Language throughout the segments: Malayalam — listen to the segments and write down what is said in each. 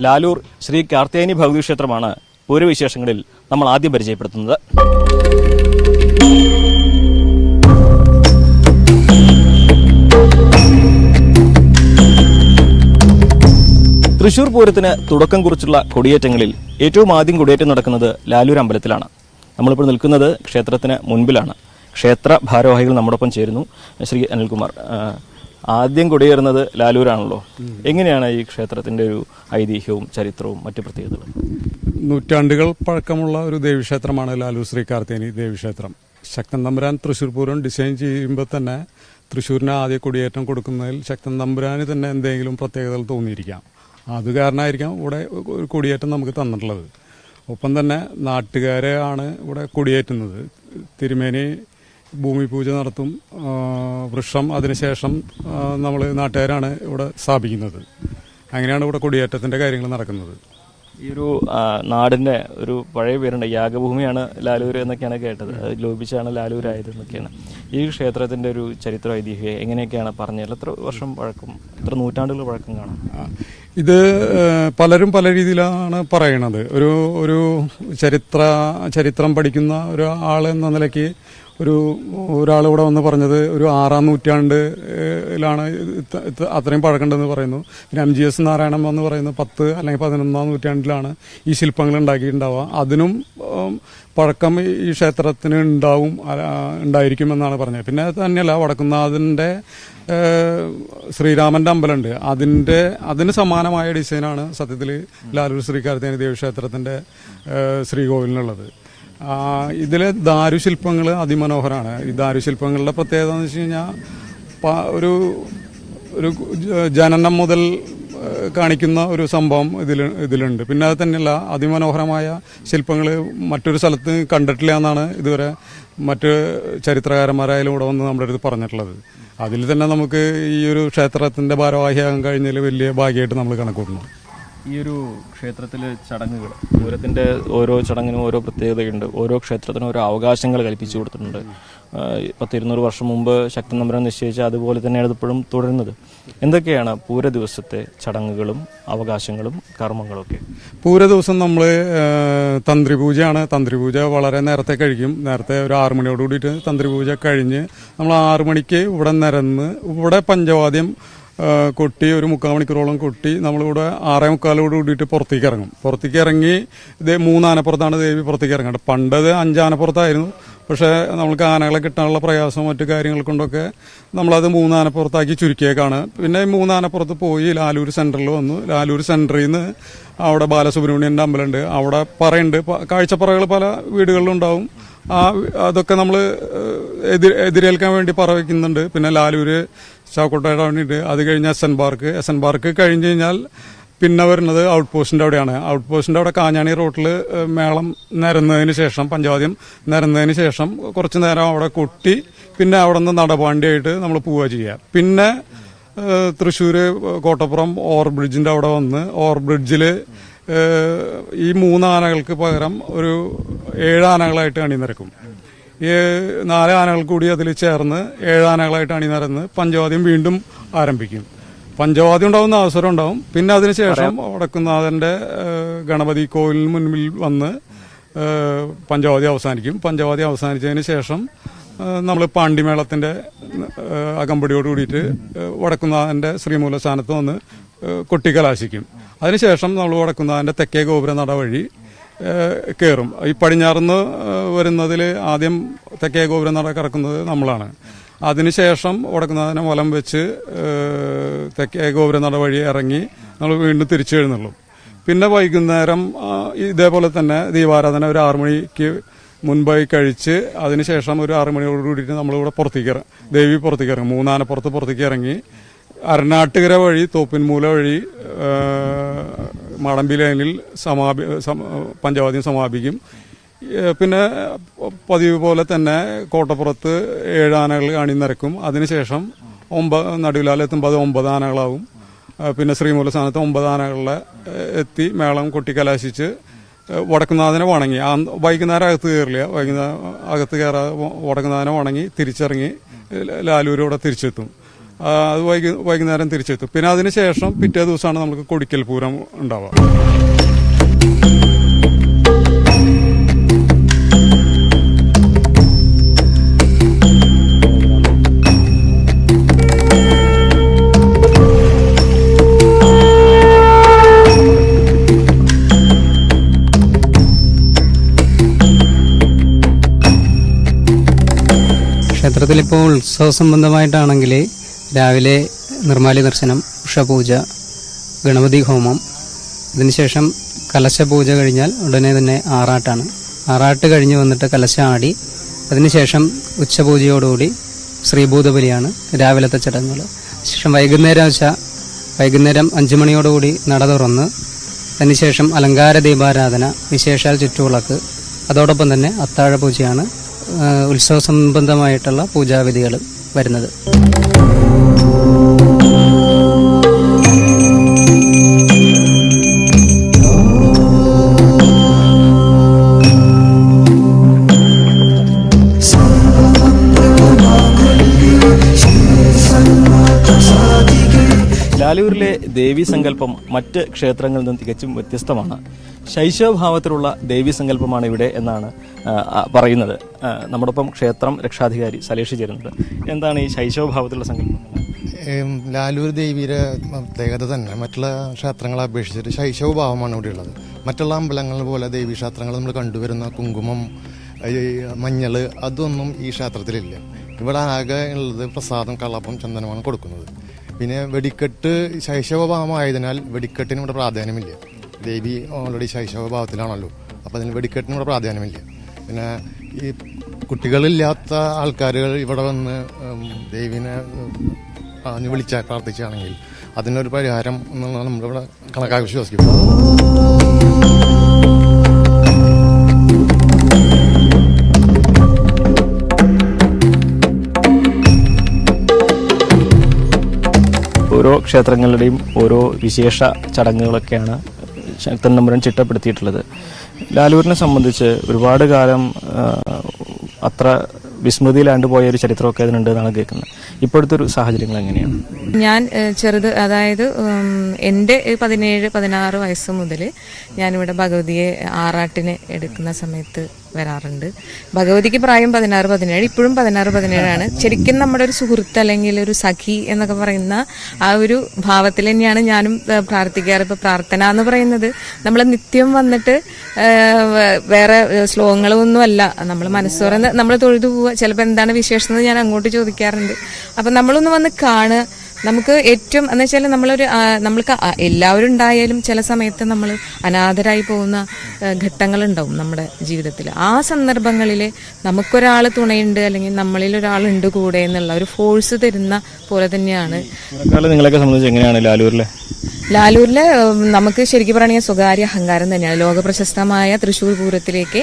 ലാലൂർ ശ്രീ കാർത്യായനി ഭഗവതി ക്ഷേത്രമാണ് പൂരവിശേഷങ്ങളിൽ നമ്മൾ ആദ്യം പരിചയപ്പെടുത്തുന്നത്. തൃശൂർ പൂരത്തിന് തുടക്കം കുറിച്ചുള്ള കൊടിയേറ്റങ്ങളിൽ ഏറ്റവും ആദ്യം കൊടിയേറ്റം നടക്കുന്നത് ലാലൂർ അമ്പലത്തിലാണ്. നമ്മളിപ്പോൾ നിൽക്കുന്നത് ക്ഷേത്രത്തിന് മുൻപിലാണ്. ക്ഷേത്ര ഭാരവാഹികൾ നമ്മോടൊപ്പം ചേരുന്നു. ശ്രീ അനിൽകുമാർ, ആദ്യം കൊടിയേറുന്നത് ലാലൂരാണല്ലോ. എങ്ങനെയാണ് ഈ ക്ഷേത്രത്തിന്റെ ഒരു ഐതിഹ്യവും ചരിത്രവും മറ്റു പ്രത്യേകതകളും? നൂറ്റാണ്ടുകൾ പഴക്കമുള്ള ഒരു ദേവീക്ഷേത്രമാണ് ലാലൂർ ശ്രീ കാർത്യായനി ദേവീക്ഷേത്രം. ശക്തൻ തമ്പുരാൻ തൃശ്ശൂർ പൂരം ഡിസൈൻ ചെയ്യുമ്പോൾ തന്നെ തൃശ്ശൂരിന് ആദ്യ കൊടിയേറ്റം കൊടുക്കുന്നതിൽ ശക്തൻ തമ്പുരാന് തന്നെ എന്തെങ്കിലും പ്രത്യേകതകൾ തോന്നിയിരിക്കാം. അത് കാരണമായിരിക്കാം ഇവിടെ ഒരു കൊടിയേറ്റം നമുക്ക് തന്നിട്ടുള്ളത്. ഒപ്പം തന്നെ നാട്ടുകാരെയാണ് ഇവിടെ കൊടിയേറ്റുന്നത്. തിരുമേനി ഭൂമി പൂജ നടത്തും. വൃക്ഷം അതിനുശേഷം നമ്മൾ നാട്ടുകാരാണ് ഇവിടെ സ്ഥാപിക്കുന്നത്. അങ്ങനെയാണ് ഇവിടെ കൊടിയേറ്റത്തിന്റെ കാര്യങ്ങൾ നടക്കുന്നത്. ഈ ഒരു നാടിന്റെ ഒരു പഴയ പേരുണ്ട്, യാഗഭൂമിയാണ് ലാലൂർ എന്നൊക്കെയാണ് കേട്ടത്. അത് ലോപിച്ചാണ് ലാലൂരായത് എന്നൊക്കെയാണ്. ഈ ക്ഷേത്രത്തിന്റെ ഒരു ചരിത്ര ഐതിഹ്യം എങ്ങനെയൊക്കെയാണ് പറഞ്ഞത്? എത്ര വർഷം പഴക്കം, എത്ര നൂറ്റാണ്ടുകൾ പഴക്കം കാണാം? ഇത് പലരും പല രീതിയിലാണ് പറയണത്. ഒരു ചരിത്രം പഠിക്കുന്ന ഒരാൾ എന്ന നിലയ്ക്ക് ഒരാൾ ഇവിടെ വന്ന് പറഞ്ഞത് ഒരു 6-ാം നൂറ്റാണ്ടിലാണ് അത്രയും പഴക്കമുണ്ടെന്ന് പറയുന്നു. പിന്നെ MGS നാരായണൻ എന്ന് പറയുന്നത് 10 അല്ലെങ്കിൽ 11-ാം നൂറ്റാണ്ടിലാണ് ഈ ശില്പങ്ങൾ ഉണ്ടാക്കിയിട്ടുണ്ടാവുക. അതിനും പഴക്കം ഈ ക്ഷേത്രത്തിന് ഉണ്ടായിരിക്കുമെന്നാണ് പറഞ്ഞത്. പിന്നെ തന്നെയല്ല, വടക്കുന്നാഥന്റെ ശ്രീരാമന്റെ അമ്പലമുണ്ട്. അതിന് സമാനമായ ഡിസൈനാണ് സത്യത്തിൽ ലാലൂർ ശ്രീ കാർത്യായനി ദേവീക്ഷേത്രത്തിന്റെ ശ്രീകോവിലിനുള്ളത്. ഇതിലെ ദാരുശില്പങ്ങൾ അതിമനോഹരമാണ്. ഈ ദാരുശില്പങ്ങളുടെ പ്രത്യേകത എന്ന് വെച്ച് കഴിഞ്ഞാൽ ഒരു ജനനം മുതൽ കാണിക്കുന്ന ഒരു സംഭവം ഇതിലുണ്ട്. പിന്നെ അത് തന്നെയല്ല, അതിമനോഹരമായ ശില്പങ്ങൾ മറ്റൊരു സ്ഥലത്ത് കണ്ടിട്ടില്ല എന്നാണ് ഇതുവരെ മറ്റ് ചരിത്രകാരന്മാരായാലും ഇവിടെ വന്ന് നമ്മുടെ അടുത്ത് പറഞ്ഞിട്ടുള്ളത്. അതിൽ തന്നെ നമുക്ക് ഈ ഒരു ക്ഷേത്രത്തിന്റെ ഭാരവാഹിയാകാൻ കഴിഞ്ഞതിൽ വലിയ ഭാഗ്യമായിട്ട് നമ്മൾ കണക്കൂട്ടുന്നു. ഈ ഒരു ക്ഷേത്രത്തിലെ ചടങ്ങുകൾ, പൂരത്തിന്റെ ഓരോ ചടങ്ങിനും ഓരോ പ്രത്യേകതയുണ്ട്. ഓരോ ക്ഷേത്രത്തിനും ഓരോ അവകാശങ്ങൾ കൽപ്പിച്ചു കൊടുത്തിട്ടുണ്ട്. 100-200 വർഷം മുമ്പ് ശക്തൻ തമ്പുരാൻ നിശ്ചയിച്ച അതുപോലെ തന്നെയാണ് ഇപ്പോഴും തുടരുന്നത്. എന്തൊക്കെയാണ് പൂര ദിവസത്തെ ചടങ്ങുകളും അവകാശങ്ങളും കർമ്മങ്ങളും ഒക്കെ? പൂര ദിവസം നമ്മൾ തന്ത്രിപൂജയാണ്. തന്ത്രിപൂജ വളരെ നേരത്തെ കഴിക്കും. നേരത്തെ ഒരു 6 മണിയോട് കൂടിയിട്ട് തന്ത്രിപൂജ കഴിഞ്ഞ് നമ്മൾ 6 മണിക്ക് ഇവിടെ നിരന്ന് ഇവിടെ പഞ്ചവാദ്യം കൊട്ടി ഒരു 3/4 മണിക്കൂറോളം കൊട്ടി നമ്മളിവിടെ 6:45 കൂടിയിട്ട് പുറത്തേക്ക് ഇറങ്ങും. പുറത്തേക്ക് ഇറങ്ങി ഇത് 3 ആനപ്പുറത്താണ് ദേവി പുറത്തേക്ക് ഇറങ്ങേണ്ടത്. പണ്ടത് 5 ആനപ്പുറത്തായിരുന്നു. പക്ഷേ നമ്മൾക്ക് ആനകളെ കിട്ടാനുള്ള പ്രയാസം മറ്റു കാര്യങ്ങൾ കൊണ്ടൊക്കെ നമ്മളത് 3 ആനപ്പുറത്താക്കി ചുരുക്കിയേക്കാണ്. പിന്നെ 3 ആനപ്പുറത്ത് പോയി ലാലൂർ സെന്ററിൽ വന്നു. ലാലൂർ സെന്ററിൽ നിന്ന് അവിടെ ബാലസുബ്രഹ്മണ്യന്റെ അമ്പലമുണ്ട്. അവിടെ പറയുണ്ട്, കാഴ്ചപ്പറകൾ പല വീടുകളിലും ഉണ്ടാവും. അതൊക്കെ നമ്മൾ എതിരേൽക്കാൻ വേണ്ടി പറ വയ്ക്കുന്നുണ്ട്. പിന്നെ ലാലൂര് ചാവക്കോട്ടയുടെ വേണ്ടിയിട്ട്. അത് കഴിഞ്ഞ് എസ് എൻ പാർക്ക് കഴിഞ്ഞ് കഴിഞ്ഞാൽ പിന്നെ വരുന്നത് ഔട്ട് പോസ്റ്റിന്റെ അവിടെയാണ്. ഔട്ട് പോസ്റ്റിന്റെ അവിടെ കാഞ്ഞാണി റോട്ടിൽ മേളം നിരന്നതിന് ശേഷം, പഞ്ചവാദ്യം നിരന്നതിന് ശേഷം കുറച്ചു നേരം അവിടെ കൊട്ടി പിന്നെ അവിടെ നിന്ന് നടപാണ്ടിയായിട്ട് നമ്മൾ പോവുക ചെയ്യുക. പിന്നെ തൃശ്ശൂര് കോട്ടപ്പുറം ഓവർബ്രിഡ്ജിന്റെ അവിടെ വന്ന് ഓവർബ്രിഡ്ജിൽ ഈ 3 ആനകൾക്ക് പകരം ഒരു 7 ആനകളായിട്ട് അണിനിരക്കും. ഈ 4 ആനകൾ കൂടി അതിൽ ചേർന്ന് 7 ആനകളായിട്ട് അണിനിരന്ന് പഞ്ചവാദ്യം വീണ്ടും ആരംഭിക്കും. പഞ്ചവാദ്യം ഉണ്ടാവുന്ന അവസരം ഉണ്ടാവും. പിന്നെ അതിനുശേഷം വടക്കുന്നാഥന്റെ ഗണപതി കോവിലിന് മുൻപിൽ വന്ന് പഞ്ചവാദ്യം അവസാനിക്കും. പഞ്ചവാദ്യം അവസാനിച്ചതിന് ശേഷം നമ്മൾ പാണ്ടിമേളത്തിന്റെ അകമ്പടിയോട് കൂടിയിട്ട് വടക്കുന്നാഥന്റെ ശ്രീമൂലസ്ഥാനത്ത് വന്ന് കൊട്ടിക്കലാശിക്കും. അതിനുശേഷം നമ്മൾ വടക്കുന്നാഥന്റെ തെക്കേ ഗോപുര നട വഴി കയറും. ഈ പടിഞ്ഞാറുന്ന് വരുന്നതിൽ ആദ്യം തെക്കേ ഗോപുര നട കറക്കുന്നത് നമ്മളാണ്. അതിനുശേഷം വടക്കുന്നാഥനെ വലം വെച്ച് തെക്കേ ഗോപുര നട വഴി ഇറങ്ങി നമ്മൾ വീണ്ടും തിരിച്ചു എഴുന്നള്ളും. പിന്നെ വൈകുന്നേരം ഇതേപോലെ തന്നെ ദീപാരാധന ഒരു 6 മണിക്ക് മുൻപായി കഴിച്ച് അതിനുശേഷം ഒരു 6 മണിയോട് കൂടിയിട്ട് നമ്മളിവിടെ ദേവി പുറത്തേക്ക് ഇറങ്ങും. 3 ആനപ്പുറത്ത് പുറത്തേക്ക് ഇറങ്ങി അരനാട്ടുകര വഴി തോപ്പിൻമൂല വഴി മാടമ്പി ലൈനിൽ പഞ്ചവാദ്യം സമാപിക്കും. പിന്നെ പതിവ് പോലെ തന്നെ കോട്ടപ്പുറത്ത് 7 ആനകൾ അണിനിരക്കും. അതിനുശേഷം നടുവിലാലെത്തുമ്പോൾ അത് 9 ആനകളാവും. പിന്നെ ശ്രീമൂലസ്ഥാനത്ത് 9 ആനകളെ എത്തി മേളം കൊട്ടിക്കലാശിച്ച് വടക്കുന്നാഥനെ വണങ്ങി വൈകുന്നേരം അകത്ത് കയറില്ല. വൈകുന്നേരം അകത്ത് കയറാതെ വടക്കുന്നാഥനെ വണങ്ങി തിരിച്ചിറങ്ങി ലാലൂരോടെ തിരിച്ചെത്തും. അത് വൈകുന്നേരം തിരിച്ചെത്തും. പിന്നെ അതിനുശേഷം പിറ്റേ ദിവസമാണ് നമുക്ക് കൊടിക്കൽ പൂരം ഉണ്ടാവുക. ക്ഷേത്രത്തിലിപ്പോൾ ഉത്സവ സംബന്ധമായിട്ടാണെങ്കിൽ രാവിലെ നിർമ്മാല്യ ദർശനം, ഉഷപൂജ, ഗണപതി ഹോമം, ഇതിനുശേഷം കലശപൂജ കഴിഞ്ഞാൽ ഉടനെ തന്നെ ആറാട്ടാണ്. ആറാട്ട് കഴിഞ്ഞ് വന്നിട്ട് കലശം ആടി അതിനുശേഷം ഉച്ചപൂജയോടുകൂടി ശ്രീഭൂതബലിയാണ് രാവിലത്തെ ചടങ്ങുകൾ. ശേഷം വൈകുന്നേരം 5 മണിയോടുകൂടി നട തുറന്ന് അതിനുശേഷം അലങ്കാര ദീപാരാധന, വിശേഷാൽ ചുറ്റുവിളക്ക്, അതോടൊപ്പം തന്നെ അത്താഴ പൂജയാണ് ഉത്സവ സംബന്ധമായിട്ടുള്ള പൂജാവിധികൾ വരുന്നത്. ലാലൂരിലെ ദേവീ സങ്കല്പം മറ്റ് ക്ഷേത്രങ്ങളിൽ നിന്ന് തികച്ചും വ്യത്യസ്തമാണ്. ശൈശവഭാവത്തിലുള്ള ദേവീ സങ്കല്പമാണ് ഇവിടെ എന്നാണ് പറയുന്നത്. നമ്മോടൊപ്പം ക്ഷേത്രം രക്ഷാധികാരി സലേഷ് ചേരുന്നുണ്ട്. എന്താണ് ഈ ശൈശവഭാവത്തിലുള്ള സങ്കല്പം? ലാലൂർ ദേവിയുടെ പ്രത്യേകത തന്നെ മറ്റുള്ള ക്ഷേത്രങ്ങളെ അപേക്ഷിച്ചിട്ട് ശൈശവഭാവമാണ് ഇവിടെ ഉള്ളത്. മറ്റുള്ള അമ്പലങ്ങൾ പോലെ ദേവീ ക്ഷേത്രങ്ങൾ നമ്മൾ കണ്ടുവരുന്ന കുങ്കുമം, മഞ്ഞൾ, അതൊന്നും ഈ ക്ഷേത്രത്തിലില്ല. ഇവിടെ ആകെ ഉള്ളത് പ്രസാദം, കളപ്പം, ചന്ദനമാണ് കൊടുക്കുന്നത്. പിന്നെ വെടിക്കെട്ട് ശൈശവഭാവമായതിനാൽ വെടിക്കെട്ടിന് ഇവിടെ പ്രാധാന്യമില്ല. ദേവി ഓൾറെഡി ശൈശവഭാവത്തിലാണല്ലോ, അപ്പോൾ അതിന് വെടിക്കെട്ടിന് ഇവിടെ പ്രാധാന്യമില്ല. പിന്നെ ഈ കുട്ടികളില്ലാത്ത ആൾക്കാരുകൾ ഇവിടെ വന്ന് ദേവിനെ വിളിച്ചാൽ പ്രാർത്ഥിക്കുകയാണെങ്കിൽ അതിനൊരു പരിഹാരം എന്നുള്ളത് നമ്മളിവിടെ കണക്കാക്കി വിശ്വസിക്കും. ഓരോ ക്ഷേത്രങ്ങളുടെയും ഓരോ വിശേഷ ചടങ്ങുകളൊക്കെയാണ് ശക്തൻ തമ്പുരാൻ ചിട്ടപ്പെടുത്തിയിട്ടുള്ളത്. ലാലൂരിനെ സംബന്ധിച്ച് ഒരുപാട് കാലം അത്ര വിസ്മൃതിയിലാണ്ട് പോയ ഒരു ചരിത്രമൊക്കെ അതിനുണ്ട് എന്നാണ് കേൾക്കുന്നത്. ഇപ്പോഴത്തെ ഒരു സാഹചര്യങ്ങൾ എങ്ങനെയാണ്? ഞാൻ അതായത് എൻ്റെ 17-16 വയസ്സ് മുതൽ ഞാനിവിടെ ഭഗവതിയെ ആറാട്ടിന് എടുക്കുന്ന സമയത്ത് വരാറുണ്ട്. ഭഗവതിക്ക് പ്രായം 16-17, ഇപ്പോഴും 16-17 ശരിക്കും നമ്മുടെ ഒരു സുഹൃത്ത് അല്ലെങ്കിൽ ഒരു സഖി എന്നൊക്കെ പറയുന്ന ആ ഒരു ഭാവത്തിൽ തന്നെയാണ് ഞാനും പ്രാർത്ഥിക്കാറ്. ഇപ്പൊ പ്രാർത്ഥന എന്ന് പറയുന്നത് നമ്മൾ നിത്യം വന്നിട്ട് വേറെ ശ്ലോകങ്ങളൊന്നും അല്ല, നമ്മൾ മനസ്സോറെ നമ്മൾ തൊഴുതു പോവുക. ചിലപ്പോൾ എന്താണ് വിശേഷം എന്ന് ഞാൻ അങ്ങോട്ട് ചോദിക്കാറുണ്ട്. അപ്പൊ നമ്മളൊന്ന് വന്ന് കാണുക. നമുക്ക് ഏറ്റവും എന്ന് വെച്ചാൽ നമ്മൾക്ക് എല്ലാവരും ഉണ്ടായാലും ചില സമയത്ത് നമ്മൾ അനാഥരായി പോകുന്ന ഘട്ടങ്ങളുണ്ടാവും നമ്മുടെ ജീവിതത്തിൽ. ആ സന്ദർഭങ്ങളിൽ നമുക്കൊരാൾ തുണയുണ്ട് അല്ലെങ്കിൽ നമ്മളിൽ ഒരാളുണ്ട് കൂടെ എന്നുള്ള ഒരു ഫോഴ്സ് തരുന്ന പോലെ തന്നെയാണ്. നിങ്ങളൊക്കെ സംബന്ധിച്ച് എങ്ങനെയാണ് ലാലൂരിലെ നമുക്ക് ശരിക്കും പറയുകയാണെങ്കിൽ സ്വകാര്യ അഹങ്കാരം തന്നെയാണ്. ലോകപ്രശസ്തമായ തൃശ്ശൂർ പൂരത്തിലേക്ക്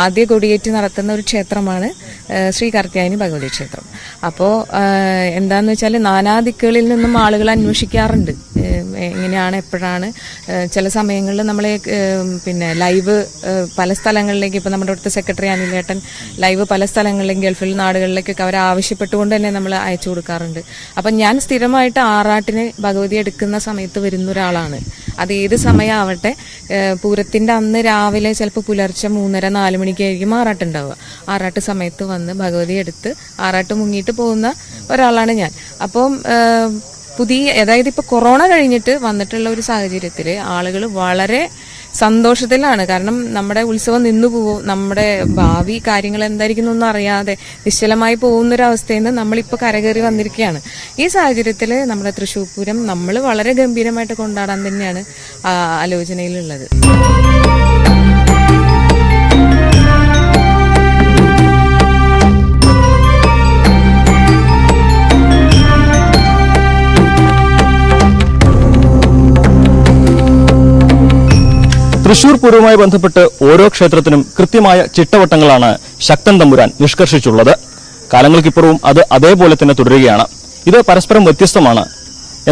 ആദ്യ കൊടിയേറ്റ് നടത്തുന്ന ഒരു ക്ഷേത്രമാണ് ശ്രീ കാർത്യായനി ഭഗവതി ക്ഷേത്രം. അപ്പോൾ എന്താന്ന് വെച്ചാൽ നാനാദിക്കുകളിൽ നിന്നും ആളുകൾ അന്വേഷിക്കാറുണ്ട് എങ്ങനെയാണ്, എപ്പോഴാണ്. ചില സമയങ്ങളിൽ നമ്മളെ ലൈവ് പല സ്ഥലങ്ങളിലേക്ക്, ഇപ്പം നമ്മുടെ അടുത്ത സെക്രട്ടറി അനിലേട്ടൻ ലൈവ് പല സ്ഥലങ്ങളിലേക്കും ഗൾഫിൽ നാടുകളിലേക്കൊക്കെ അവർ ആവശ്യപ്പെട്ടുകൊണ്ട് തന്നെ നമ്മൾ അയച്ചു കൊടുക്കാറുണ്ട്. അപ്പം ഞാൻ സ്ഥിരമായിട്ട് ആറാട്ടിന് ഭഗവതി എടുക്കുന്ന സമയത്ത് വരുന്ന ഒരാളാണ്. അത് ഏത് സമയമാവട്ടെ, പൂരത്തിന്റെ അന്ന് രാവിലെ ചിലപ്പോൾ പുലർച്ചെ 3:30-4 മണിക്കായിരിക്കും ആറാട്ടുണ്ടാവുക. ആറാട്ട് സമയത്ത് വന്ന് ഭഗവതി എടുത്ത് ആറാട്ട് മുങ്ങിയിട്ട് പോകുന്ന ഒരാളാണ് ഞാൻ. അപ്പം അതായത് ഇപ്പൊ കൊറോണ കഴിഞ്ഞിട്ട് വന്നിട്ടുള്ള ഒരു സാഹചര്യത്തില് ആളുകൾ വളരെ സന്തോഷത്തിലാണ്. കാരണം നമ്മുടെ ഉത്സവം നിന്നു പോവും, നമ്മുടെ ഭാവി കാര്യങ്ങൾ എന്തായിരിക്കും എന്നൊന്നും അറിയാതെ നിശ്ചലമായി പോകുന്നൊരവസ്ഥയിൽ നിന്ന് നമ്മളിപ്പോൾ കരകയറി വന്നിരിക്കുകയാണ്. ഈ സാഹചര്യത്തിൽ നമ്മുടെ തൃശ്ശൂർ പൂരം നമ്മൾ വളരെ ഗംഭീരമായിട്ട് കൊണ്ടാടാൻ തന്നെയാണ് ആലോചനയിലുള്ളത്. തൃശൂർ പൂരവുമായി ബന്ധപ്പെട്ട് ഓരോ ക്ഷേത്രത്തിനും കൃത്യമായ ചിട്ടവട്ടങ്ങളാണ് ശക്തൻ തമ്പുരാൻ നിഷ്കർഷിച്ചുള്ളത്. കാലങ്ങൾക്കിപ്പുറവും അത് അതേപോലെ തന്നെ തുടരുകയാണ്. ഇത് പരസ്പരം വ്യത്യസ്തമാണ്.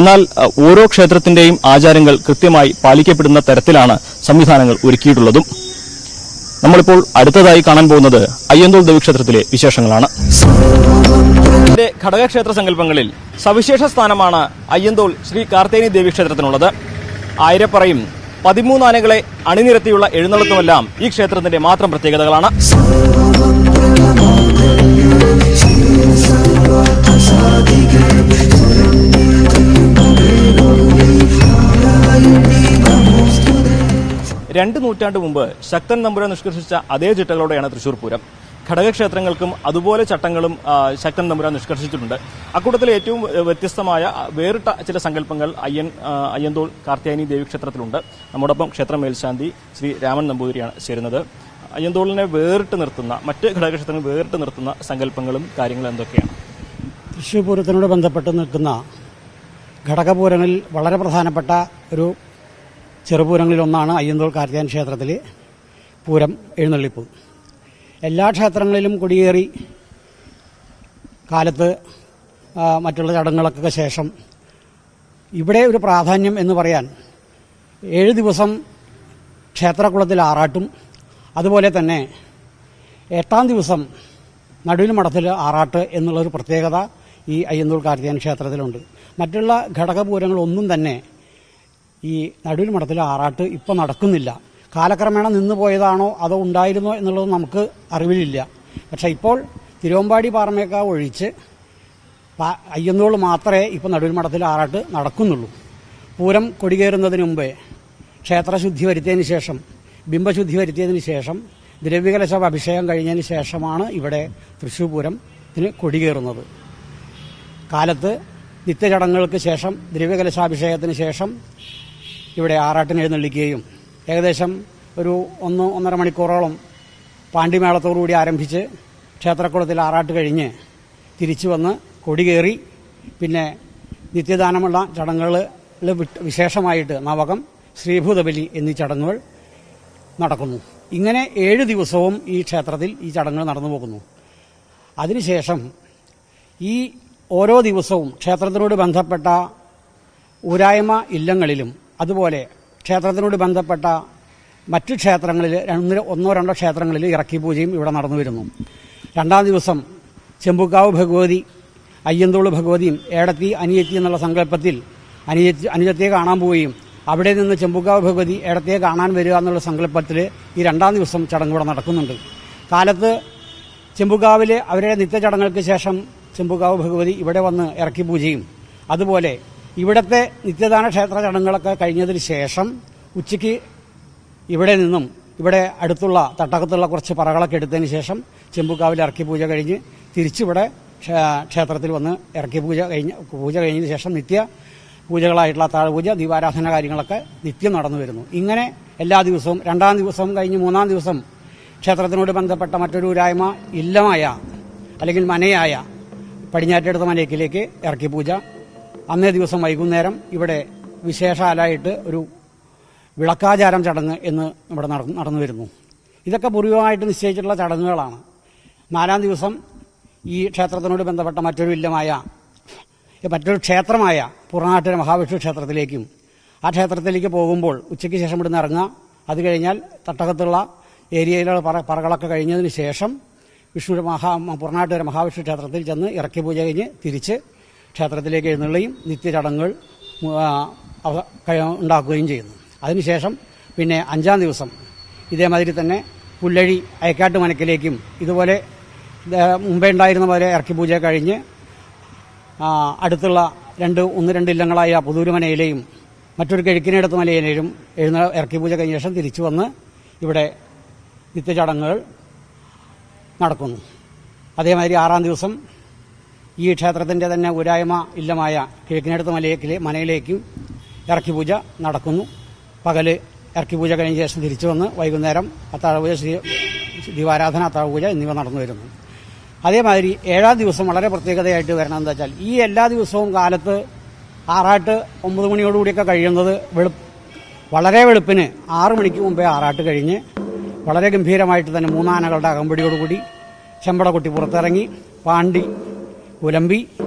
എന്നാൽ ഓരോ ക്ഷേത്രത്തിന്റെയും ആചാരങ്ങൾ കൃത്യമായി പാലിക്കപ്പെടുന്ന തരത്തിലാണ് സംവിധാനങ്ങൾ ഒരുക്കിയിട്ടുള്ളതും. നമ്മളിപ്പോൾ അടുത്തതായി കാണാൻ പോകുന്നത് അയ്യന്തോൾ ദേവീക്ഷേത്രത്തിലെ വിശേഷങ്ങളാണ്. ഘടകക്ഷേത്ര സങ്കല്പങ്ങളിൽ സവിശേഷ സ്ഥാനമാണ് അയ്യന്തോൾ ശ്രീ കാർത്തേനി ദേവീക്ഷേത്രത്തിനുള്ളത്. ആയിരപ്പറയും 13 ആനകളെ അണിനിരത്തിയുള്ള എഴുന്നള്ളത്തുമെല്ലാം ഈ ക്ഷേത്രത്തിന്റെ മാത്രം പ്രത്യേകതകളാണ്. രണ്ട് നൂറ്റാണ്ട് മുമ്പ് ശക്തൻ തമ്പുരാൻ നിഷ്കർഷിച്ച അതേ ചിട്ടകളോടെയാണ് തൃശൂർ പൂരം. ഘടകക്ഷേത്രങ്ങൾക്കും അതുപോലെ ചട്ടങ്ങളും ശക്തൻ തമ്പുരാൻ നിഷ്കർഷിച്ചിട്ടുണ്ട്. അക്കൂട്ടത്തിൽ ഏറ്റവും വ്യത്യസ്തമായ വേറിട്ട ചില സങ്കല്പങ്ങൾ അയ്യന്തോൾ കാർത്യായനി ദേവീക്ഷേത്രത്തിലുണ്ട്. നമ്മോടൊപ്പം ക്ഷേത്ര മേൽശാന്തി ശ്രീ രാമൻ നമ്പൂതിരിയാണ് ചേരുന്നത്. അയ്യന്തോളിനെ വേറിട്ട് നിർത്തുന്ന, മറ്റ് ഘടകക്ഷേത്രങ്ങൾ വേറിട്ട് നിർത്തുന്ന സങ്കല്പങ്ങളും കാര്യങ്ങളും എന്തൊക്കെയാണ്? തൃശ്ശൂർ പൂരത്തിനോട് ബന്ധപ്പെട്ട് നിൽക്കുന്ന ഘടകപൂരങ്ങളിൽ വളരെ പ്രധാനപ്പെട്ട ഒരു ചെറുപൂരങ്ങളിലൊന്നാണ് അയ്യന്തോൾ കാർത്യായനി ക്ഷേത്രത്തിൽ പൂരം എഴുന്നള്ളിപ്പ്. എല്ലാ ക്ഷേത്രങ്ങളിലും കൊടിയേറി കാലത്ത് മറ്റുള്ള ചടങ്ങുകൾക്കൊക്കെ ശേഷം ഇവിടെ ഒരു പ്രാധാന്യം എന്ന് പറയാൻ 7 ദിവസം ക്ഷേത്രക്കുളത്തിൽ ആറാട്ടും അതുപോലെ തന്നെ 8-ാം ദിവസം നടുവിൽ മഠത്തിൽ ആറാട്ട് എന്നുള്ളൊരു പ്രത്യേകത ഈ അയ്യന്തോൾ കാർത്യായനി ക്ഷേത്രത്തിലുണ്ട്. മറ്റുള്ള ഘടകപൂരങ്ങളൊന്നും തന്നെ ഈ നടുവിൽ മഠത്തിൽ ആറാട്ട് ഇപ്പോൾ നടക്കുന്നില്ല. കാലക്രമേണ നിന്നു പോയതാണോ അതോ ഉണ്ടായിരുന്നോ എന്നുള്ളത് നമുക്ക് അറിവിലില്ല. പക്ഷേ ഇപ്പോൾ തിരുവമ്പാടി പാറമേക്കാവ് ഒഴിച്ച് അയ്യന്തോൾ മാത്രമേ ഇപ്പോൾ നടുവിൽ മഠത്തിൽ ആറാട്ട് നടക്കുന്നുള്ളൂ. പൂരം കൊടികേറുന്നതിന് മുമ്പേ ക്ഷേത്രശുദ്ധി വരുത്തിയതിന് ശേഷം, ബിംബശുദ്ധി വരുത്തിയതിന് ശേഷം, ദ്രവ്യകലശ അഭിഷേകം കഴിഞ്ഞതിന് ശേഷമാണ് ഇവിടെ തൃശ്ശൂർ പൂരത്തിന് കൊടികേറുന്നത്. കാലത്ത് നിത്യചടങ്ങുകൾക്ക് ശേഷം, ദ്രവ്യകലശാഭിഷേകത്തിന് ശേഷം ഇവിടെ ആറാട്ടിന് എഴുന്നള്ളിക്കുകയും ഏകദേശം ഒരു 1-1.5 മണിക്കൂറോളം പാണ്ടിമേളത്തോടുകൂടി ആരംഭിച്ച് ക്ഷേത്രക്കുളത്തിൽ ആറാട്ട് കഴിഞ്ഞ് തിരിച്ചു വന്ന് കൊടികേറി പിന്നെ നിത്യദാനമുള്ള ചടങ്ങുകളിൽ വിശേഷമായിട്ട് നവകം, ശ്രീഭൂതബലി എന്നീ ചടങ്ങുകൾ നടക്കുന്നു. ഇങ്ങനെ 7 ദിവസവും ഈ ക്ഷേത്രത്തിൽ ഈ ചടങ്ങുകൾ നടന്നു പോകുന്നു. അതിനുശേഷം ഈ ഓരോ ദിവസവും ക്ഷേത്രത്തിനോട് ബന്ധപ്പെട്ട ഊരായ്മ ഇല്ലങ്ങളിലും അതുപോലെ ക്ഷേത്രത്തിനോട് ബന്ധപ്പെട്ട മറ്റ് ക്ഷേത്രങ്ങളിൽ 1-2 ക്ഷേത്രങ്ങളിൽ ഇറക്കി പൂജയും ഇവിടെ നടന്നു വരുന്നു. 2-ാം ദിവസം ചെമ്പുക്കാവ് ഭഗവതി, അയ്യന്തോൾ ഭഗവതിയും ഏടത്തി അനിയത്തി എന്നുള്ള സങ്കല്പത്തിൽ അനുജത്തിയെ കാണാൻ പോവുകയും അവിടെ നിന്ന് ചെമ്പുക്കാവ് ഭഗവതി ഏടത്തിയെ കാണാൻ വരിക എന്നുള്ള സങ്കല്പത്തിൽ ഈ 2-ാം ദിവസം ചടങ്ങ് ഇവിടെ നടക്കുന്നുണ്ട്. കാലത്ത് ചെമ്പുക്കാവിൽ അവരുടെ നിത്യചടങ്ങുകൾക്ക് ശേഷം ചെമ്പുക്കാവ് ഭഗവതി ഇവിടെ വന്ന് ഇറക്കി പൂജയും അതുപോലെ ഇവിടുത്തെ നിത്യദാന ക്ഷേത്ര ചടങ്ങുകളൊക്കെ കഴിഞ്ഞതിന് ശേഷം ഉച്ചയ്ക്ക് ഇവിടെ നിന്നും ഇവിടെ അടുത്തുള്ള തട്ടകത്തുള്ള കുറച്ച് പറകളൊക്കെ എടുത്തതിന് ശേഷം ചെമ്പുക്കാവിൽ ഇറക്കി പൂജ കഴിഞ്ഞ് തിരിച്ചിവിടെ ക്ഷേത്രത്തിൽ വന്ന് ഇറക്കി പൂജ കഴിഞ്ഞതിന് ശേഷം നിത്യ പൂജകളായിട്ടുള്ള താഴ്പൂജ, ദീപാരാധന കാര്യങ്ങളൊക്കെ നിത്യം നടന്നു വരുന്നു. ഇങ്ങനെ എല്ലാ ദിവസവും 2-ാം ദിവസം കഴിഞ്ഞ് 3-ാം ദിവസം ക്ഷേത്രത്തിനോട് ബന്ധപ്പെട്ട മറ്റൊരു ഊരായ്മ ഇല്ലമായ അല്ലെങ്കിൽ മനയായ പടിഞ്ഞാറ്റെടുത്ത മനയ്ക്കിലേക്ക് ഇറക്കി പൂജ. അന്നേ ദിവസം വൈകുന്നേരം ഇവിടെ വിശേഷാലായിട്ട് ഒരു വിളക്കാചാരം ചടങ്ങ് എന്ന് ഇവിടെ നടന്നു വരുന്നു. ഇതൊക്കെ പൂർവികമായിട്ട് നിശ്ചയിച്ചിട്ടുള്ള ചടങ്ങുകളാണ്. 4-ാം ദിവസം ഈ ക്ഷേത്രത്തിനോട് ബന്ധപ്പെട്ട മറ്റൊരു ക്ഷേത്രമായ പുറനാട്ടിലെ മഹാവിഷ്ണു ക്ഷേത്രത്തിലേക്കും ആ ക്ഷേത്രത്തിലേക്ക് പോകുമ്പോൾ ഉച്ചയ്ക്ക് ശേഷം ഇവിടുന്ന് ഇറങ്ങുക. അത് കഴിഞ്ഞാൽ തട്ടകത്തുള്ള ഏരിയയിലുള്ള പറകളൊക്കെ കഴിഞ്ഞതിന് ശേഷം പുറനാട്ടുകര മഹാവിഷ്ണു ക്ഷേത്രത്തിൽ ചെന്ന് ഇറക്കി പൂജ കഴിഞ്ഞ് തിരിച്ച് ക്ഷേത്രത്തിലേക്ക് എഴുന്നള്ളുകയും നിത്യചടങ്ങുകൾ ഉണ്ടാക്കുകയും ചെയ്യുന്നു. അതിനുശേഷം പിന്നെ 5-ാം ദിവസം ഇതേമാതിരി തന്നെ പുല്ലഴി അയക്കാട്ട് മനക്കിലേക്കും ഇതുപോലെ മുമ്പേ ഉണ്ടായിരുന്ന പോലെ ഇറക്കി പൂജ കഴിഞ്ഞ് അടുത്തുള്ള 1-2 ഇല്ലങ്ങളായ പുതൂരുമനയിലെയും മറ്റൊരു കിഴക്കിനടുത്ത് മലയിലെയും ഇറക്കി പൂജ കഴിഞ്ഞ ശേഷം തിരിച്ചു വന്ന് ഇവിടെ നിത്യചടങ്ങുകൾ നടക്കുന്നു. അതേമാതിരി 6-ാം ദിവസം ഈ ക്ഷേത്രത്തിൻ്റെ തന്നെ ഊരായ്മ ഇല്ലമായ കിഴക്കിനടുത്ത് മനയിലേക്കും ഇറക്കി പൂജ നടക്കുന്നു. പകല് ഇറക്കി പൂജ കഴിഞ്ഞ ശേഷം തിരിച്ചു വന്ന് വൈകുന്നേരം അത്താഴപൂജ, ദീപാരാധന, അത്താഴപൂജ എന്നിവ നടന്നു വരുന്നു. അതേമാതിരി 7-ാം ദിവസം വളരെ പ്രത്യേകതയായിട്ട് വരണം എന്താ വെച്ചാൽ ഈ എല്ലാ ദിവസവും കാലത്ത് ആറാട്ട് 9 മണിയോടുകൂടിയൊക്കെ കഴിയുന്നത് വളരെ വെളുപ്പിന് 6 മണിക്ക് മുമ്പേ ആറാട്ട് കഴിഞ്ഞ് വളരെ ഗംഭീരമായിട്ട് തന്നെ 3 ആനകളുടെ അകമ്പടിയോടുകൂടി ചെമ്പടക്കുട്ടി പുറത്തിറങ്ങി പാണ്ടി കുലമ്പി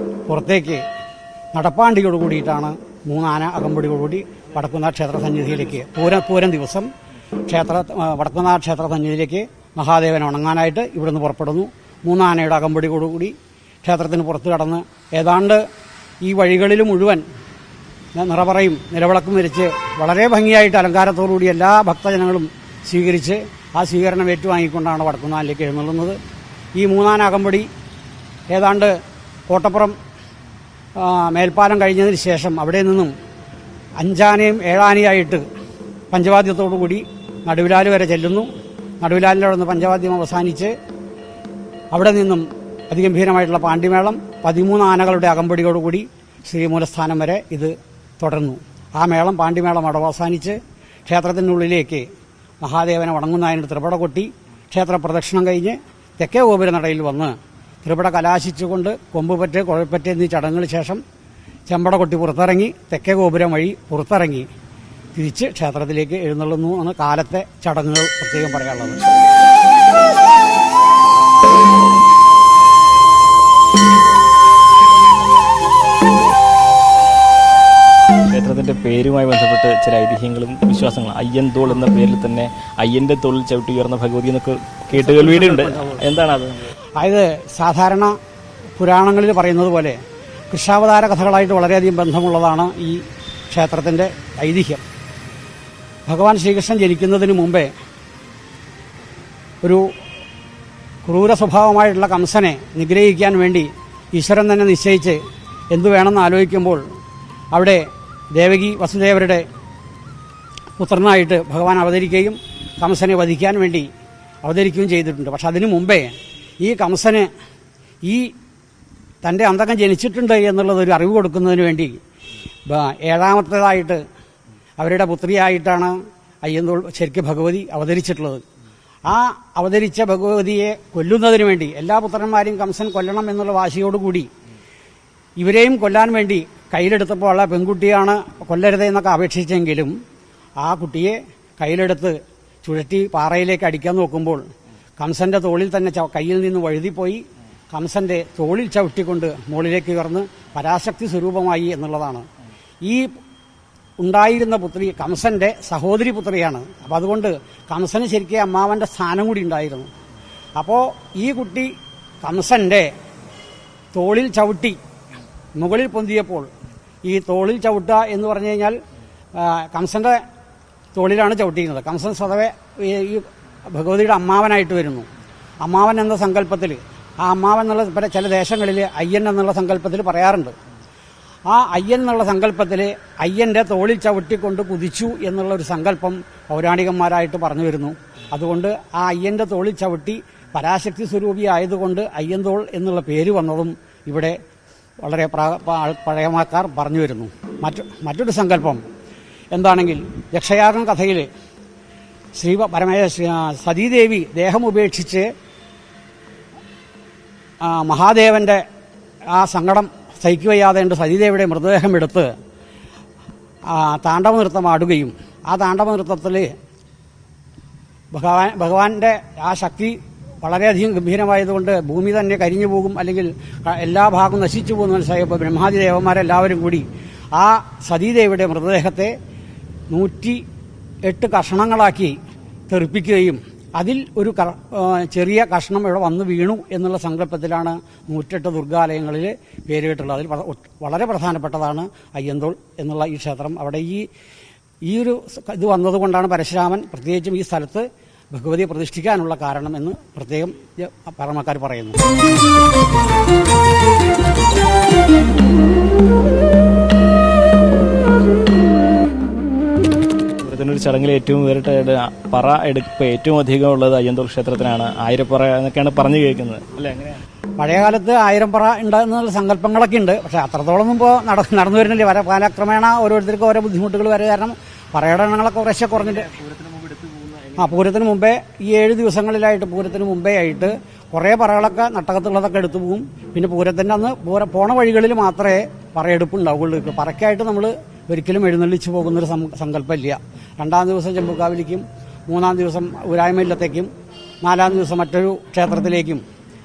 പുറത്തേക്ക് നടപ്പാണ്ടിയോട് കൂടിയിട്ടാണ് 3 ആന അകമ്പടിയോടുകൂടി വടക്കുന്ന ക്ഷേത്ര സന്നിധിയിലേക്ക് പൂരം ദിവസം വടക്കുന്നാഥ ക്ഷേത്ര സന്നിധിയിലേക്ക് മഹാദേവനെ വണങ്ങാനായിട്ട് ഇവിടുന്ന് പുറപ്പെടുന്നു. 3 ആനയുടെ അകമ്പടിയോടുകൂടി ക്ഷേത്രത്തിന് പുറത്ത് കടന്ന് ഏതാണ്ട് ഈ വഴികളിൽ മുഴുവൻ നിറപറയും നിലവിളക്കും വരച്ച് വളരെ ഭംഗിയായിട്ട് അലങ്കാരത്തോടുകൂടി എല്ലാ ഭക്തജനങ്ങളും സ്വീകരിച്ച് ആ സ്വീകരണം ഏറ്റുവാങ്ങിക്കൊണ്ടാണ് വടക്കുന്നാഥിലേക്ക് എഴുന്നള്ളുന്നത്. ഈ 3 ആന അകമ്പടി ഏതാണ്ട് കോട്ടപ്പുറം മേൽപ്പാലം കഴിഞ്ഞതിന് ശേഷം അവിടെ നിന്നും 5 ആനയും 7 ആനയായിട്ട് പഞ്ചവാദ്യത്തോടുകൂടി നടുവിലാൽ വരെ ചെല്ലുന്നു. നടുവിലാലിൻ്റെ അവിടെ നിന്ന് പഞ്ചവാദ്യം അവസാനിച്ച് അവിടെ നിന്നും അതിഗംഭീരമായിട്ടുള്ള പാണ്ടിമേളം 13 ആനകളുടെ അകമ്പടിയോടുകൂടി ശ്രീമൂലസ്ഥാനം വരെ ഇത് തുടർന്നു. ആ മേളം പാണ്ടിമേളം അവിടെ അവസാനിച്ച് ക്ഷേത്രത്തിനുള്ളിലേക്ക് മഹാദേവനെ വണങ്ങുന്നതിന് ത്രിപട കൊട്ടി ക്ഷേത്ര പ്രദക്ഷിണം കഴിഞ്ഞ് തെക്കേ ഗോപുരനടയിൽ വന്ന് ത്രിപട കലാശിച്ചുകൊണ്ട് കൊമ്പുപറ്റ് കുഴപ്പറ്റ് എന്നീ ചടങ്ങുകൾ ശേഷം ചെമ്പട കൊട്ടി പുറത്തിറങ്ങി തെക്കേ ഗോപുരം വഴി പുറത്തിറങ്ങി തിരിച്ച് ക്ഷേത്രത്തിലേക്ക് എഴുന്നള്ളുന്നു എന്ന് കാലത്തെ ചടങ്ങുകൾ പ്രത്യേകം പറയാനുള്ളത്. ക്ഷേത്രത്തിന്റെ പേരുമായി ബന്ധപ്പെട്ട് ചില ഐതിഹ്യങ്ങളും വിശ്വാസങ്ങളും, അയ്യന്തോൾ എന്ന പേരിൽ തന്നെ അയ്യന്റെ തോളിൽ ചവിട്ടി ഉയർന്ന ഭഗവതി എന്നൊക്കെ കേട്ടുകേൾവിയുണ്ട്. എന്താണ് അത്? അതായത് സാധാരണ പുരാണങ്ങളിൽ പറയുന്നത് പോലെ കൃഷ്ണാവതാര കഥകളായിട്ട് വളരെയധികം ബന്ധമുള്ളതാണ് ഈ ക്ഷേത്രത്തിന്റെ ഐതിഹ്യം. ഭഗവാൻ ശ്രീകൃഷ്ണൻ ജനിക്കുന്നതിന് മുമ്പേ ഒരു ക്രൂര സ്വഭാവമായിട്ടുള്ള കംസനെ നിഗ്രഹിക്കാൻ വേണ്ടി ഈശ്വരൻ തന്നെ നിശ്ചയിച്ച് എന്തു വേണമെന്ന് ആലോചിക്കുമ്പോൾ അവിടെ ദേവകി വസുദേവരുടെ പുത്രനായിട്ട് ഭഗവാൻ അവതരിക്കുകയും കംസനെ വധിക്കാൻ വേണ്ടി അവതരിക്കുകയും ചെയ്തിട്ടുണ്ട്. പക്ഷെ അതിനു മുമ്പേ ഈ കംസന് ഈ തൻ്റെ അന്തകം ജനിച്ചിട്ടുണ്ട് എന്നുള്ളതൊരു അറിവ് കൊടുക്കുന്നതിന് വേണ്ടി 7ാമത്തേതായിട്ട് അവരുടെ പുത്രിയായിട്ടാണ് അയ്യന്തോൾ ശരിക്കും ഭഗവതി അവതരിച്ചിട്ടുള്ളത്. ആ അവതരിച്ച ഭഗവതിയെ കൊല്ലുന്നതിന് വേണ്ടി എല്ലാ പുത്രന്മാരെയും കംസൻ കൊല്ലണം എന്നുള്ള വാശിയോടുകൂടി ഇവരെയും കൊല്ലാൻ വേണ്ടി കയ്യിലെടുത്തപ്പോൾ ആ പെൺകുട്ടിയാണ് കൊല്ലരുതെന്നൊക്കെ അപേക്ഷിച്ചെങ്കിലും ആ കുട്ടിയെ കയ്യിലെടുത്ത് ചുഴറ്റി പാറയിലേക്ക് അടിക്കാൻ നോക്കുമ്പോൾ കംസന്റെ തോളിൽ തന്നെ കയ്യിൽ നിന്ന് വഴുതിപ്പോയി കംസന്റെ തോളിൽ ചവിട്ടിക്കൊണ്ട് മുകളിലേക്ക് ഉയർന്ന് പരാശക്തി സ്വരൂപമായി എന്നുള്ളതാണ്. ഈ ഉണ്ടായിരുന്ന പുത്രി കംസന്റെ സഹോദരി പുത്രിയാണ്. അപ്പം അതുകൊണ്ട് കംസന് ശരിക്കും അമ്മാവന്റെ സ്ഥാനം കൂടി ഉണ്ടായിരുന്നു. അപ്പോൾ ഈ കുട്ടി കംസന്റെ തോളിൽ ചവിട്ടി മുകളിൽ പൊന്തിയപ്പോൾ ഈ തോളിൽ ചവിട്ടുക എന്ന് പറഞ്ഞു കഴിഞ്ഞാൽ കംസന്റെ തോളിലാണ് ചവിട്ടിയിരുന്നത്. കംസൻ സ്വതവേ ഈ ഭഗവതിയുടെ അമ്മാവനായിട്ട് വരുന്നു. അമ്മാവൻ എന്ന സങ്കല്പത്തിൽ, ആ അമ്മാവൻ എന്നുള്ള ചില ദേശങ്ങളിൽ അയ്യൻ എന്നുള്ള സങ്കല്പത്തിൽ പറയാറുണ്ട്. ആ അയ്യൻ എന്നുള്ള സങ്കല്പത്തിൽ അയ്യന്റെ തോളിൽ ചവിട്ടിക്കൊണ്ട് കുതിച്ചു എന്നുള്ള ഒരു സങ്കല്പം പൗരാണികന്മാരായിട്ട് പറഞ്ഞു വരുന്നു. അതുകൊണ്ട് ആ അയ്യന്റെ തോളിൽ ചവിട്ടി പരാശക്തി സ്വരൂപിയായതുകൊണ്ട് അയ്യന്തോൾ എന്നുള്ള പേര് വന്നതും ഇവിടെ വളരെ പഴയമാക്കാർ പറഞ്ഞു വരുന്നു. മറ്റൊരു സങ്കല്പം എന്താണെങ്കിൽ യക്ഷയാഗം കഥയിൽ സതീദേവി ദേഹം ഉപേക്ഷിച്ച് മഹാദേവന്റെ ആ സങ്കടം സഹിക്കുകയ്യാതെ സതീദേവിയുടെ മൃതദേഹം എടുത്ത് താണ്ഡവ നൃത്തം ആടുകയും ആ താണ്ഡവ നൃത്തത്തിൽ ഭഗവാന്റെ ആ ശക്തി വളരെയധികം ഗംഭീരമായതുകൊണ്ട് ഭൂമി തന്നെ കരിഞ്ഞു പോകും, അല്ലെങ്കിൽ എല്ലാ ഭാഗവും നശിച്ചു പോകുന്ന മനസ്സിലായപ്പോൾ ബ്രഹ്മാദി ദേവന്മാരെല്ലാവരും കൂടി ആ സതീദേവിയുടെ മൃതദേഹത്തെ 108 കഷണങ്ങളാക്കി തെറിപ്പിക്കുകയും അതിൽ ഒരു ചെറിയ കഷ്ണം ഇവിടെ വന്ന് വീണു എന്നുള്ള സങ്കല്പത്തിലാണ് 108 ദുർഗാലയങ്ങളിൽ പേരുകേട്ടുള്ളത്. അതിൽ വളരെ പ്രധാനപ്പെട്ടതാണ് അയ്യന്തോൾ എന്നുള്ള ഈ ക്ഷേത്രം. അവിടെ ഈ ഒരു ഇത് വന്നതുകൊണ്ടാണ് പരശുരാമൻ പ്രത്യേകിച്ചും ഈ സ്ഥലത്ത് ഭഗവതിയെ പ്രതിഷ്ഠിക്കാനുള്ള കാരണം എന്ന് പ്രത്യേകം പരമക്കാർ പറയുന്നു. ഒരു ചടങ്ങിൽ ഏറ്റവും വേറിട്ട് പറ എടുപ്പ് ഏറ്റവും അധികം ഉള്ളത് അയ്യന്തോൾ ക്ഷേത്രത്തിനാണ്. 1000 പറ എന്നൊക്കെയാണ് പറഞ്ഞു കേൾക്കുന്നത്, അല്ലേ? എങ്ങനെയാണ്? പഴയകാലത്ത് 1000 പറ ഉണ്ടാകുന്ന സങ്കല്പങ്ങളൊക്കെ ഉണ്ട്. പക്ഷെ അത്രത്തോളം ഇപ്പോൾ നടന്നു വരുന്നില്ല. കാലക്രമേണ ഓരോരുത്തർക്കും ഓരോ ബുദ്ധിമുട്ടുകൾ വരെ കാരണം പറയുടെ എണ്ണങ്ങളൊക്കെ കുറേശ്ശെ കുറഞ്ഞിട്ട് പൂരത്തിന് മുമ്പേ ഈ 7 ദിവസങ്ങളിലായിട്ട് പൂരത്തിന് മുമ്പേ ആയിട്ട് കുറേ പറകളൊക്കെ നട്ടകത്തുള്ളതൊക്കെ എടുത്തു പോകും. പിന്നെ പൂരത്തിൻ്റെ അന്ന് പോണ വഴികളിൽ മാത്രമേ പറയെടുപ്പ് ഉണ്ടാവുകയുള്ളൂ. പറയ്ക്കായിട്ട് നമ്മൾ ഒരിക്കലും എഴുന്നള്ളിച്ചു പോകുന്നൊരു സങ്കല്പമില്ല. 2-ാം ദിവസം ചെമ്പുക്കാവിലേക്കും, 3-ാം ദിവസം ഊരായ്മയില്ലത്തേക്കും, 4-ാം ദിവസം മറ്റൊരു ക്ഷേത്രത്തിലേക്കും,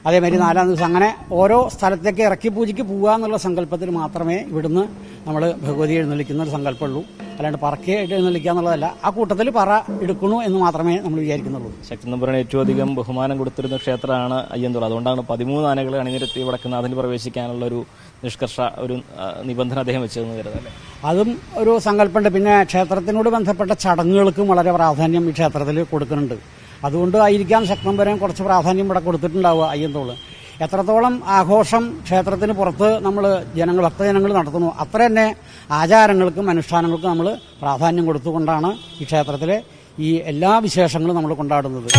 അതേമാതിരി 4-ാം ദിവസം അങ്ങനെ ഓരോ സ്ഥലത്തേക്ക് ഇറക്കി പൂജയ്ക്ക് പോകുക എന്നുള്ള സങ്കല്പത്തിൽ മാത്രമേ ഇവിടുന്ന് നമ്മൾ ഭഗവതി എഴുന്നള്ളിക്കുന്ന ഒരു സങ്കല്പമുള്ളൂ. അല്ലാണ്ട് പറക്കിയായിട്ട് എഴുന്നള്ളിക്കുക എന്നുള്ളതല്ല. ആ കൂട്ടത്തിൽ പറ എടുക്കണു എന്ന് മാത്രമേ നമ്മൾ വിചാരിക്കുന്നുള്ളൂ. ശക്തി നമ്പൂതിരിന് ഏറ്റവും അധികം ബഹുമാനം കൊടുത്തിരുന്ന ക്ഷേത്രമാണ് അയ്യന്തോൾ. അതുകൊണ്ടാണ് 13 ആനകളെ അണിനിരത്തി വടക്കുന്നാഥന് പ്രവേശിക്കാനുള്ള ഒരു നിഷ്കർഷ ഒരു നിബന്ധന അദ്ദേഹം വെച്ചതെന്ന് കരുതല്ലേ? അതും ഒരു സങ്കല്പമുണ്ട്. പിന്നെ ക്ഷേത്രത്തിനോട് ബന്ധപ്പെട്ട ചടങ്ങുകൾക്കും വളരെ പ്രാധാന്യം ഈ ക്ഷേത്രത്തിൽ കൊടുക്കുന്നുണ്ട്. അതുകൊണ്ട് ആയിരിക്കാം ശക്തമ്പരം കുറച്ച് പ്രാധാന്യം ഇവിടെ കൊടുത്തിട്ടുണ്ടാവുക അയ്യന്തോള്. എത്രത്തോളം ആഘോഷം ക്ഷേത്രത്തിന് പുറത്ത് നമ്മൾ ഭക്തജനങ്ങൾ നടത്തുന്നു, അത്ര തന്നെ ആചാരങ്ങൾക്കും അനുഷ്ഠാനങ്ങൾക്കും നമ്മൾ പ്രാധാന്യം കൊടുത്തുകൊണ്ടാണ് ഈ ക്ഷേത്രത്തിലെ ഈ എല്ലാ വിശേഷങ്ങളും നമ്മൾ കൊണ്ടാടുന്നത്.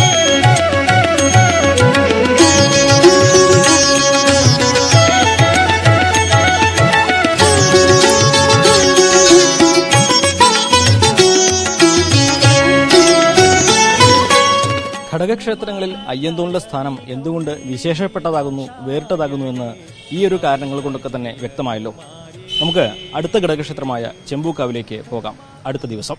ഘടകക്ഷേത്രങ്ങളിൽ അയ്യന്തോളിന്റെ സ്ഥാനം എന്തുകൊണ്ട് വിശേഷപ്പെട്ടതാകുന്നു, വേറിട്ടതാകുന്നു എന്ന് ഈ ഒരു കാരണങ്ങൾ കൊണ്ടൊക്കെ തന്നെ വ്യക്തമായല്ലോ. നമുക്ക് അടുത്ത ഘടകക്ഷേത്രമായ ചെമ്പൂക്കാവിലേക്ക് പോകാം അടുത്ത ദിവസം.